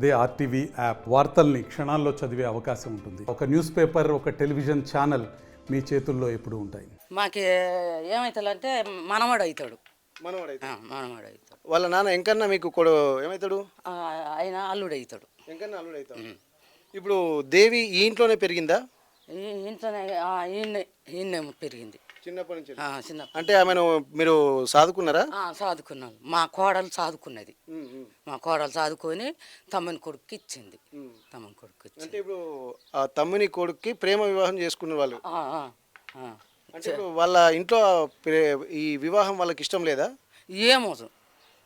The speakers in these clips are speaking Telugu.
అదే ఆర్టీవీ యాప్ వార్తల్ని క్షణాల్లో చదివే అవకాశం ఉంటుంది. ఒక న్యూస్ పేపర్, ఒక టెలివిజన్ ఛానల్ మీ చేతుల్లో ఎప్పుడూ ఉంటాయి. మాకు ఏమవుతాడంటే మనవడు అవుతాడు. మనవాడు అయితే మనవడు అవుతాడు. వాళ్ళ నాన్న ఎంకన్నా మీకు కొడు ఏమవుతాడు? ఆయన అల్లుడు అవుతాడు. ఎంకన్నా అల్లుడు అవుతాడు. ఇప్పుడు దేవి ఈ ఇంట్లోనే పెరిగిందా? ఇంట్లోనే ఈయన్నే పెరిగింది చిన్నప్పటి నుంచి. చిన్న. అంటే ఆమెను మీరు సాదుకున్నారా? చదువుకున్నాను. మా కోడలు చదువుకున్నది. మా కోడలు చదువుకొని తమ్మని కొడుకు ఇచ్చింది. తమ్మని కొడుకు ఇచ్చింది. అంటే ఇప్పుడు ఆ తమ్ముని కొడుక్కి ప్రేమ వివాహం చేసుకున్న వాళ్ళు. అంటే ఇప్పుడు వాళ్ళ ఇంట్లో ఈ వివాహం వాళ్ళకి ఇష్టం లేదా? ఏమో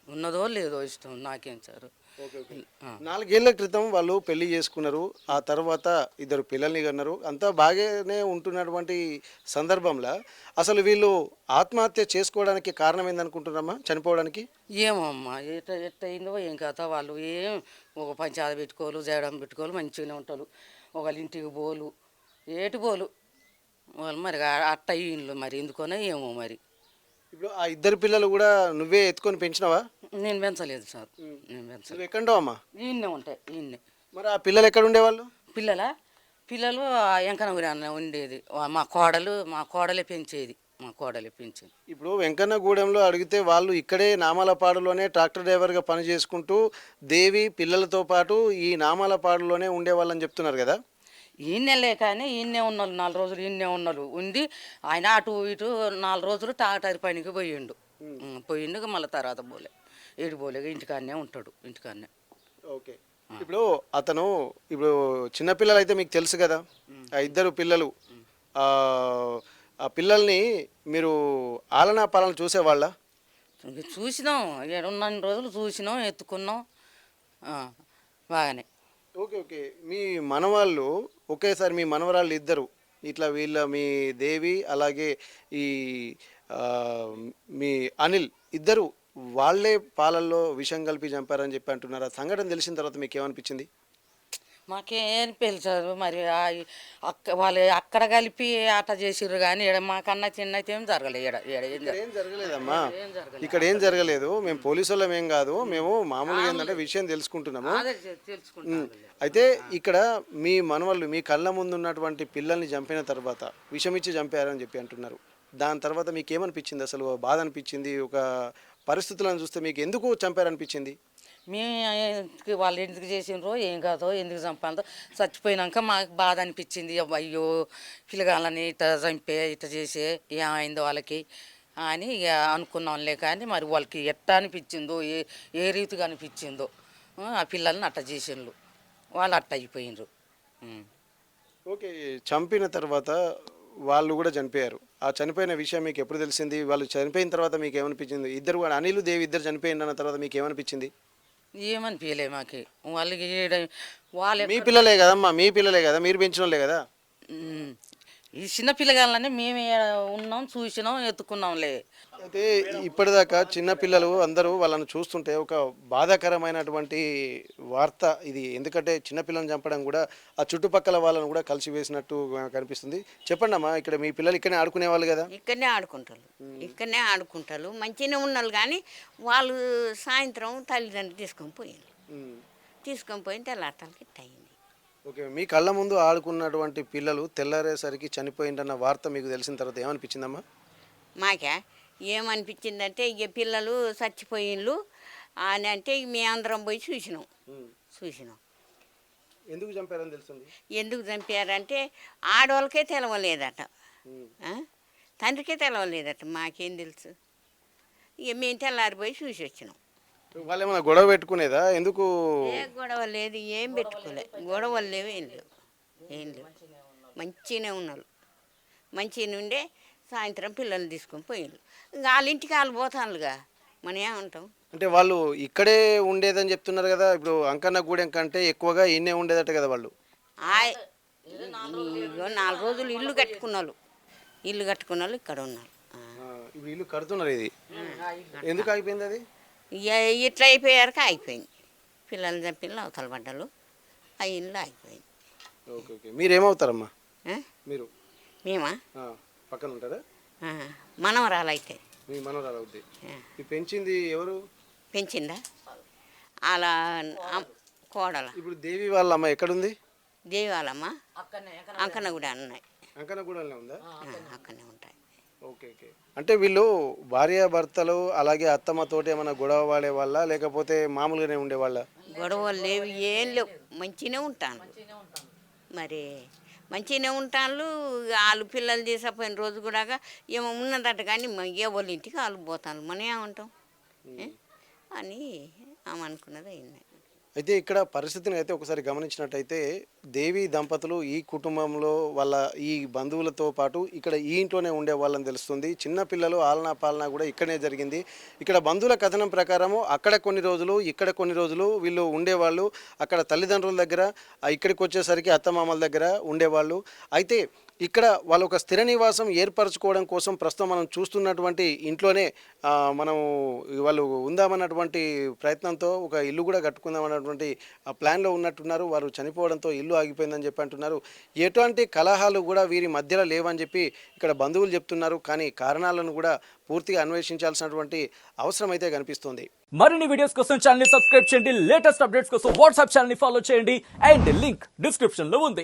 ఉన్నదో లేదో ఇష్టం నాకేం సార్. 4 ఏళ్ల క్రితం వాళ్ళు పెళ్లి చేసుకున్నారు. ఆ తర్వాత ఇద్దరు పిల్లల్ని కన్నారు. అంతా బాగానే ఉంటున్నటువంటి సందర్భంలో అసలు వీళ్ళు ఆత్మహత్య చేసుకోవడానికి కారణం ఏందనుకుంటున్నారమ్మా? చనిపోవడానికి ఏమో అమ్మా ఎట్ట అయిందో ఏం కథ. వాళ్ళు ఏం ఒక పంచాయతీ పెట్టుకోలు, జయడం పెట్టుకోలు, మంచిగానే ఉంటారు. ఒకళ్ళ ఇంటికి పోలు, ఏటి పోలు వాళ్ళు. మరి అట్ట అయ్యిండ్లు మరి ఎందుకనో ఏమో మరి. ఇప్పుడు ఆ ఇద్దరు పిల్లలు కూడా నువ్వే ఎత్తుకొని పెంచినావా? నేను పెంచలేదు సార్, నేను పెంచలేదు. నువ్వు ఎక్కడో అమ్మా? ఈయన్నే ఉంటాయి, ఈయన్నే. మరి ఆ పిల్లలు ఎక్కడ ఉండేవాళ్ళు? పిల్లలు వెంకనగురి అన్న ఉండేది. మా కోడలే పెంచేది. మా కోడలే పెంచేది. ఇప్పుడు వెంకన్నగూడెంలో అడిగితే వాళ్ళు ఇక్కడే నామాలపాడులోనే ట్రాక్టర్ డ్రైవర్గా పని చేసుకుంటూ దేవి పిల్లలతో పాటు ఈ నామాలపాడులోనే ఉండేవాళ్ళని చెప్తున్నారు కదా. ఈయనలే కానీ ఈయన్నే ఉన్నాడు. 4 రోజులు ఈయన్నే ఉన్నాడు. ఉండి ఆయన అటు ఇటు 4 రోజులు ట్రాక్టర్ పనికి పోయిండు. మళ్ళీ తర్వాత పోలే ఇంటికాడనే ఉంటాడు. ఇంటికాడనే. ఓకే. ఇప్పుడు అతను ఇప్పుడు చిన్నపిల్లలు అయితే మీకు తెలుసు కదా, ఆ ఇద్దరు పిల్లలు, ఆ పిల్లల్ని మీరు ఆలనా పాలన చూసేవాళ్ళ? చూసినాం. 7 రోజులు చూసినాం, ఎత్తుకున్నాం బాగానే. Okay okay. మీ మనవాళ్ళు ఒకేసారి మీ మనవరాళ్ళు ఇద్దరు ఇట్లా మీ దేవి అలాగే ఈ మీ అనిల్ ఇద్దరు వాళ్ళే పాలల్లో విషం కలిపి చంపారని చెప్పి అంటున్నారు. ఆ సంఘటన తెలిసిన తర్వాత మీకు ఏమనిపించింది? మాకేం పిలిచారు మరి. వాళ్ళు అక్కడ కలిపి ఆట చేసిర్రు కానీ మాకన్నా చిన్న అయితే ఏం జరగలేదు. ఏం జరగలేదమ్మా, ఇక్కడ ఏం జరగలేదు. మేము పోలీసు వాళ్ళం ఏం కాదు, మేము మామూలుగా ఏంటంటే విషయం తెలుసుకుంటున్నాము. అయితే ఇక్కడ మీ మనవాళ్ళు మీ కళ్ళ ముందు ఉన్నటువంటి పిల్లల్ని చంపిన తర్వాత విషమిచ్చి చంపారని చెప్పి అంటున్నారు. దాని తర్వాత మీకు ఏమనిపించింది? అసలు బాధ అనిపించింది? ఒక పరిస్థితులను చూస్తే మీకు ఎందుకు చంపారనిపించింది? మేము వాళ్ళు ఎందుకు చేసినరో ఏం కాదో, ఎందుకు చంపాలో చచ్చిపోయినాక మాకు బాధ అనిపించింది. అయ్యో పిల్లగాళ్ళని ఇట్ట చేసే ఏమైందో వాళ్ళకి అని ఇక అనుకున్నాంలే. కానీ మరి వాళ్ళకి ఎట్లా అనిపించిందో, ఏ రీతిగా అనిపించిందో ఆ పిల్లల్ని అట్ట చేసిండ్రు. వాళ్ళు అట్ట అయిపోయినరు. ఓకే. చంపిన తర్వాత వాళ్ళు కూడా చనిపోయారు. ఆ చనిపోయిన విషయం మీకు ఎప్పుడు తెలిసింది? వాళ్ళు చనిపోయిన తర్వాత మీకు ఏమనిపించింది? ఇద్దరు కూడా అనిలు దేవి ఇద్దరు చనిపోయిన తర్వాత మీకు ఏమనిపించింది? ఏమనిపించలే మాకు. వాళ్ళకి మీ పిల్లలే కదమ్మా, మీ పిల్లలే కదా, మీరు పెంచిన వాళ్ళే కదా. ఈ చిన్న పిల్లగాళ్ళని మేమే ఉన్నాం, చూసినాం, ఎత్తుకున్నాంలే. అయితే ఇప్పటిదాకా చిన్నపిల్లలు అందరూ వాళ్ళని చూస్తుంటే ఒక బాధాకరమైనటువంటి వార్త ఇది. ఎందుకంటే చిన్నపిల్లలను చంపడం కూడా ఆ చుట్టుపక్కల వాళ్ళని కూడా కలిసి వేసినట్టు కనిపిస్తుంది. చెప్పండి అమ్మా, ఇక్కడ మీ పిల్లలు ఇక్కడనే ఆడుకునేవాళ్ళు కదా? ఇక్కడనే ఆడుకుంటారు, మంచిగానే ఉన్నారు. కానీ వాళ్ళు సాయంత్రం తల్లిదండ్రులు తీసుకొని పోయిన తెల్లారతలకి అయింది. ఓకే. మీ కళ్ళ ముందు ఆడుకున్నటువంటి పిల్లలు తెల్లారేసరికి చనిపోయిందన్న వార్త మీకు తెలిసిన తర్వాత ఏమనిపించిందమ్మా? మాకే ఏమనిపించిందంటే ఇక పిల్లలు చచ్చిపోయిండ్రు అని అంటే మేము అందరం పోయి చూసినాం. ఎందుకు చంపారని తెలుస్తుంది? ఎందుకు చంపారంటే ఆడవాళ్ళకే తెలవలేదట, తండ్రికే తెలవలేదట. మాకేం తెలుసు. ఇక మేము తెల్లారిపోయి చూసి వచ్చినాం. వాళ్ళు ఏమైనా గొడవ పెట్టుకునేదా? ఎందుకు? ఏ గొడవ లేదు, ఏం పెట్టుకోలే. గొడవలు లేవు, ఏం లేవు. మంచిగానే ఉన్నారు. మంచిగా ఉండే సాయంత్రం పిల్లల్ని తీసుకొని పోయిండ్రు. ఇంకా వాళ్ళ ఇంటికి వాళ్ళు పోతానుగా, మనం ఏమంటాం. అంటే వాళ్ళు ఇక్కడే ఉండేదని చెప్తున్నారు కదా. ఇప్పుడు అంకన్నగూడెం కంటే ఎక్కువగా ఇన్నే ఉండేదట కదా వాళ్ళు. 4 రోజులు ఇల్లు కట్టుకున్నారు ఇక్కడ ఉన్నారు. ఇప్పుడు ఇల్లు కడుతున్నారు. ఇది ఎందుకు అయిపోయింది? అది ఇట్లా అయిపోయాక అయిపోయింది. పిల్లలు చంపిల్లు అవతల పడ్డలు, ఆ ఇల్లు అయిపోయింది. Okay okay. మీరేమవుతారమ్మా? మీరు మేమా పక్కన ఉంటారా? మనవరాలు అయితే. మీ మనవరాలు అవుద్ది. పెంచింది ఎవరు? పెంచిందా అలా కోడల ఇప్పుడు దేవి వాళ్ళ అమ్మ ఎక్కడుంది? దేవాలమ్మ అంకన కూడా ఉన్నాయి, అంకనగూడలో ఉందా? అక్కడనే ఉంటాయి. Okay okay. అంటే వీళ్ళు భార్యాభర్తలు అలాగే అత్తమ్మతోటి ఏమైనా గొడవ పడే వాళ్ళ లేకపోతే మామూలుగానే ఉండేవాళ్ళ? గొడవలు లేవు, ఏం లేవు, మంచిగానే ఉంటాను. మరి మంచిగానే ఉంటాను. వాళ్ళు పిల్లలు చేసపోయిన రోజు కూడా ఏమో ఉన్నదట కానీ వాళ్ళ ఇంటికి వాళ్ళు పోతాను, మనం ఏమంటాం అని ఆమె అనుకున్నది అయింది. అయితే ఇక్కడ పరిస్థితిని అయితే ఒకసారి గమనించినట్టయితే దేవి దంపతులు ఈ కుటుంబంలో వాళ్ళ ఈ బంధువులతో పాటు ఇక్కడ ఈ ఇంట్లోనే ఉండే వాళ్ళని తెలుస్తుంది. చిన్న పిల్లలు ఆలనా పాలన కూడా ఇక్కడనే జరిగింది. ఇక్కడ బంధువుల కథనం ప్రకారము అక్కడ కొన్ని రోజులు ఇక్కడ కొన్ని రోజులు వీళ్ళు ఉండేవాళ్ళు. అక్కడ తల్లిదండ్రుల దగ్గర, ఇక్కడికి వచ్చేసరికి అత్తమామల దగ్గర ఉండేవాళ్ళు. అయితే ఇక్కడ వాళ్ళు ఒక స్థిర నివాసం ఏర్పరచుకోవడం కోసం ప్రస్తుతం మనం చూస్తున్నటువంటి ఇంట్లోనే మనము వాళ్ళు ఉందామన్నటువంటి ప్రయత్నంతో ఒక ఇల్లు కూడా కట్టుకుందామన్నటువంటి ప్లాన్లో ఉన్నట్టున్నారు. వారు చనిపోవడంతో ఇల్లు ఆగిపోయిందని చెప్పి అంటున్నారు. ఎటువంటి కలహాలు కూడా వీరి మధ్యలో లేవని చెప్పి ఇక్కడ బంధువులు చెప్తున్నారు. కానీ కారణాలను కూడా పూర్తిగా అన్వేషించాల్సినటువంటి అవసరం అయితే కనిపిస్తుంది. మరిన్ని వీడియోస్ కోసం ఛానల్ ని సబ్స్క్రైబ్ చేయండి, లేటెస్ట్ అప్డేట్స్ కోసం వాట్సాప్ ఛానల్ ని ఫాలో చేయండి అండ్ లింక్ డిస్క్రిప్షన్ లో ఉంది.